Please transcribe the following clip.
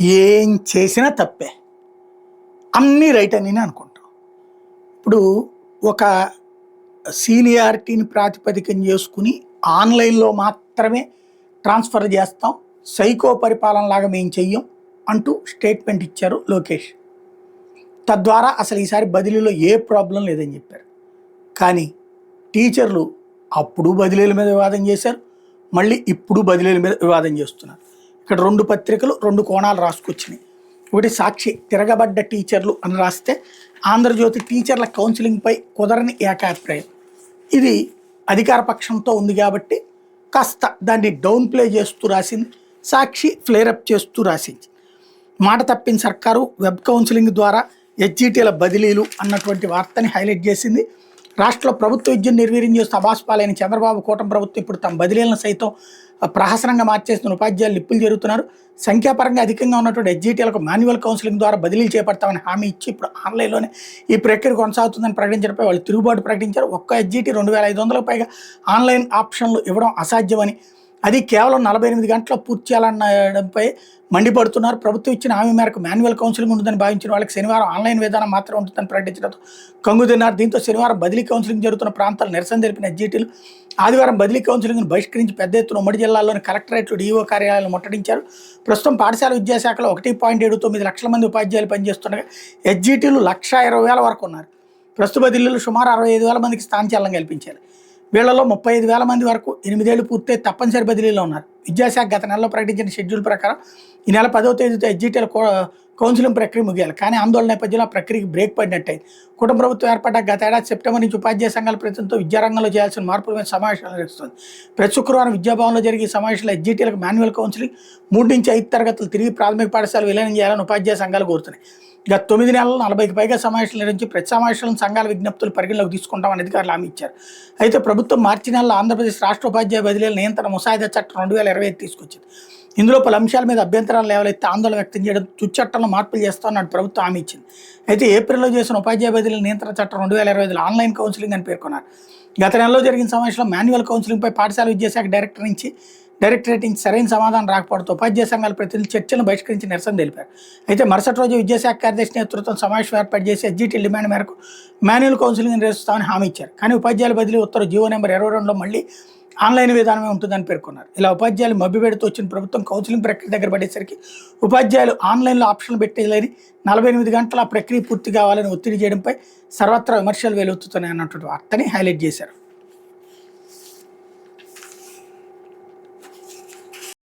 ఏం చేసినా తప్పే. అన్నీ రైట్ అని అనుకుంటాం. ఇప్పుడు ఒక సీనియారిటీని ప్రాతిపదికన చేసుకుని ఆన్‌లైన్‌లో మాత్రమే ట్రాన్స్‌ఫర్ చేస్తాం. సైకో పరిపాలనలాగా మేము చెయ్యం అంటూ స్టేట్మెంట్ ఇచ్చారు లోకేష్. తద్వారా అసలు ఈసారి బదిలీలో ఏ ప్రాబ్లం లేదని చెప్పారు. కానీ టీచర్లు అప్పుడు బదిలీల మీద వివాదం చేశారు. మళ్ళీ ఇప్పుడు బదిలీల మీద వివాదం చేస్తున్నారు. ఇక్కడ 2 పత్రికలు 2 కోణాలు రాసుకొచ్చినాయి. ఒకటి సాక్షి తిరగబడ్డ టీచర్లు అని రాస్తే, ఆంధ్రజ్యోతి టీచర్ల కౌన్సిలింగ్పై కుదరని ఏకాభిప్రాయం. ఇది అధికార పక్షంతో ఉంది కాబట్టి కాస్త దాన్ని డౌన్ ప్లే చేస్తూ రాసింది. సాక్షి ఫ్లేరప్ చేస్తూ రాసింది. మాట తప్పిన సర్కారు వెబ్ కౌన్సిలింగ్ ద్వారా హెచ్జిటీల బదిలీలు అన్నటువంటి వార్తని హైలైట్ చేసింది. రాష్ట్రంలో ప్రభుత్వ విద్యను నిర్వీర్యం చేస్తూ అబాస్పాలైన చంద్రబాబు కూటమి ప్రభుత్వం ఇప్పుడు తమ బదిలీలను సైతం ప్రహసనంగా మార్చేస్తున్న ఉపాధ్యాయులు నిప్పులు జరుగుతున్నారు. సంఖ్యాపరంగా అధికంగా ఉన్నటువంటి హెచ్జిటీలకు మాన్యువల్ కౌన్సిలింగ్ ద్వారా బదిలీలు చేపడతామని హామీ ఇచ్చి ఇప్పుడు ఆన్లైన్లోనే ఈ ప్రక్రియ కొనసాగుతుందని ప్రకటించడంపై వాళ్ళు తిరుగుబాటు ప్రకటించారు. ఒక్క హెచ్జిటీ 2500లకు పైగా ఆన్లైన్ ఆప్షన్లు ఇవ్వడం అసాధ్యమని, అది కేవలం 48 గంటల్లో పూర్తి చేయాలనడంపై మండిపడుతున్నారు. ప్రభుత్వం ఇచ్చిన హామీ మేరకు మాన్యువల్ కౌన్సిలింగ్ ఉంటుందని భావించిన వాళ్ళకి శనివారం ఆన్లైన్ విధానం మాత్రం ఉంటుందని ప్రకటించడంతో కంగుతిన్నారు. దీంతో శనివారం బదిలీ కౌన్సిలింగ్ జరుగుతున్న ప్రాంతాలు నిరసన తెలిపిన హెచ్జిటీలు ఆదివారం బదిలీ కౌన్సిలింగ్ను బహిష్కరించి పెద్ద ఎత్తున ఉమ్మడి జిల్లాల్లోని కలెక్టరేట్లు, డీఓ కార్యాలయాలను ముట్టడించారు. ప్రస్తుతం పాఠశాల విద్యాశాఖలో 1.79 లక్షల మంది ఉపాధ్యాయులు పనిచేస్తుండగా హెచ్జిటీలు 1,20,000 వరకు ఉన్నారు. ప్రస్తుత బదిలీలు సుమారు 65,000 మందికి స్థానచలనం కల్పించారు. వీళ్లలో 35,000 మంది వరకు 8 ఏళ్లు పూర్తి తప్పనిసరి బదిలీలో ఉన్నారు. విద్యాశాఖ గత నెలలో ప్రకటించిన షెడ్యూల్ ప్రకారం ఈ నెల 10వ తేదీతో హెచ్జిటీల కౌన్సిలింగ్ ప్రక్రియ ముగియాలి. కానీ ఆందోళన నేపథ్యంలో ఆ ప్రక్రియకి బ్రేక్ పడినట్టయింది. కుటుంబ ప్రభుత్వం ఏర్పడ్డాక గత ఏడాది సెప్టెంబర్ నుంచి ఉపాధ్యాయ సంఘాల ప్రతినిధులతో విద్యారంగంలో చేయాల్సిన మార్పుల మీద సమావేశాలు నిర్వహిస్తుంది. ప్రతి శుక్రవారం విద్యాభవన్లో జరిగే సమావేశంలో హెచ్జిటీలకు మాన్యువల్ కౌన్సిలింగ్ 3 నుంచి 5 తరగతులు తిరిగి ప్రాథమిక పాఠశాల విలీనం చేయాలని ఉపాధ్యాయ సంఘాలు కోరుతున్నాయి. గత 9 నెలల్లో 40కి పైగా సమావేశాలు నిర్వహించి ప్రతి సమావేశంలో సంఘాల విజ్ఞప్తులు పరిగణలోకి తీసుకుంటామని అధికారులు హామీ ఇచ్చారు. అయితే ప్రభుత్వం మార్చి నెలలో ఆంధ్రప్రదేశ్ రాష్ట్ర ఉపాధ్యాయ బదిలీల నియంత్రణ ముసాయిదా చట్టం 2025 తీసుకొచ్చింది. ఇందులో పలు అంశాల మీద అభ్యంతరాలు లేవలెత్తి ఆందోళన వ్యక్తం చేయడం, తుచ్చట్టంలో మార్పులు చేస్తామని ప్రభుత్వం హామీ ఇచ్చింది. అయితే ఏప్రిల్లో చేసిన ఉపాధ్యాయ బదిలీల నియంత్రణ చట్టం 2025 ఆన్లైన్ కౌన్సిలింగ్ అని పేర్కొన్నారు. గత నెలలో జరిగిన సమావేశంలో మాన్యువల్ కౌన్సిలింగ్పై పాఠశాల విద్యాశాఖ డైరెక్టరేట్ నుంచి సరైన సమాధానం రాకపోవడంతో ఉపాధ్యాయ సంఘాల ప్రతినిధులు చర్చలను బహిష్కరించి నిరసన తెలిపారు. అయితే మరుసటి రోజు విద్యాశాఖ కార్యదర్శి నేతృత్వం సమావేశం ఏర్పాటు చేసి హెచ్జిటీ డిమాండ్ మేరకు మాన్యువల్ కౌన్సిలింగ్ నిర్వహిస్తామని హామీ ఇచ్చారు. కానీ ఉపాధ్యాయుల బదిలీ ఉత్తర్వు జీవో నెంబర్ 22లో మళ్ళీ ఆన్లైన్ విధానమే ఉంటుందని పేర్కొన్నారు. ఇలా ఉపాధ్యాయులు మభ్యపెడుతూ వచ్చిన ప్రభుత్వం కౌన్సిలింగ్ ప్రక్రియ దగ్గర పడేసరికి ఉపాధ్యాయులు ఆన్లైన్లో ఆప్షన్లు పెట్టేలేని 48 గంటల ప్రక్రియ పూర్తి కావాలని ఒత్తిడి చేయడంపై సర్వత్రా విమర్శలు వెలువెత్తుతున్నాయి అన్నటువంటి వార్తని హైలైట్ చేశారు.